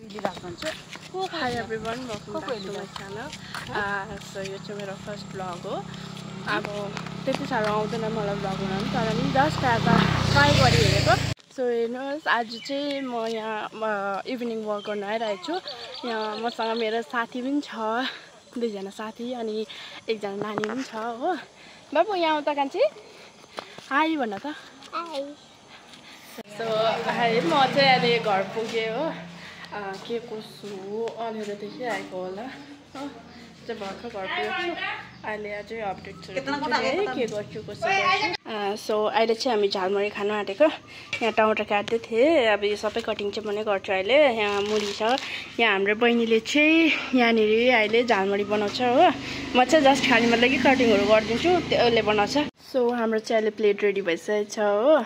Hi everyone, welcome back to my channel. So यो चाहिँ मेरो फर्स्ट भ्लग हो. अब त्यति साह्रो आउँदैन मलाई भ्लग बनाउनु, तर पनि जस्ट आता ट्राई गरी हेरेको. सो हेर्नुहोस्, आज चाहिँ म यहाँ इभिनिङ वक गर्न आइरहेको छु. यहाँ मसँग मेरो साथी पनि छ, दुईजना साथी अनि एकजना नानी पनि छ हो. बाबु यहाँ आउँदा कान्छी हाई भन्न त. हाई. सो हाई, म चाहिँ अहिले घर पुगेँ हो. के कसो अनेर देखिरहेको होला चाहिँ भर्खर घर पुगेको छु. अहिले अझै अपडेट्सहरू के गर्छु कसो गर्छु. सो अहिले चाहिँ हामी झालमुरी खानु आँटेको. यहाँ टमाटर काट्दै थिएँ. अब यो सबै कटिङ चाहिँ म नै गर्छु अहिले. यहाँ मुरी छ. यहाँ हाम्रो बहिनीले चाहिँ यहाँनिर अहिले झालमुरी बनाउँछ हो. म चाहिँ जस्ट खाने मतलब कि कटिङहरू गरिदिन्छु, त्यसले बनाउँछ. सो हाम्रो चाहिँ अहिले प्लेट रेडी भइसकेको छ हो.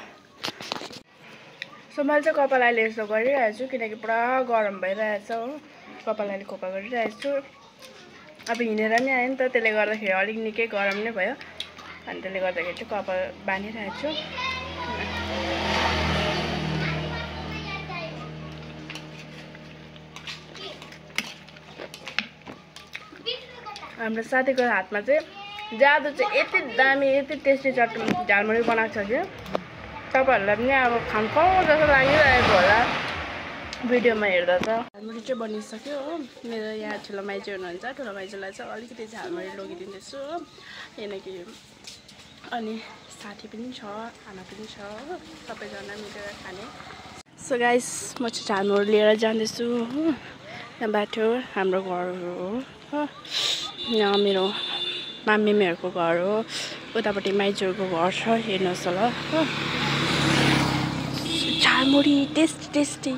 सो मैले चाहिँ कपाल अहिले यस्तो गरिरहेको छु किनकि पुरा गरम भइरहेछ हो. कपाल अहिले खोपा गरिरहेको छु. अब हिँडेर नि आयो नि त, त्यसले गर्दाखेरि अलिक निकै गरम नै भयो. अनि त्यसले गर्दाखेरि चाहिँ कपाल बाँधिरहेको छु. हाम्रो साथीको हातमा चाहिँ जादु चाहिँ यति दामी यति टेस्टी झालमुरी बनाएको छ कि तपाईहरुलाई पनि अब खानु पाऊँ जस्तो लागिरहेको होला भिडियोमा हेर्दा त. झालमुरी चाहिँ बनिसक्यो हो. मेरो यहाँ ठुलो माइजू हुनुहुन्छ. ठुलो माइजूलाई चाहिँ अलिकति झालमुरी लगिदिँदैछु हो, किनकि अनि साथी पनि छ, खाना पनि छ हो, सबैजना मिलेर खाने. सो गाइस, म चाहिँ झालमुरी लिएर जाँदैछु हो. यहाँ बाटो हाम्रो घर हो. यहाँ मेरो मामीहरूको घर हो. उतापट्टि माइजूको घर छ, हेर्नुहोस् होला हो. Jhalmuri tasty tasty.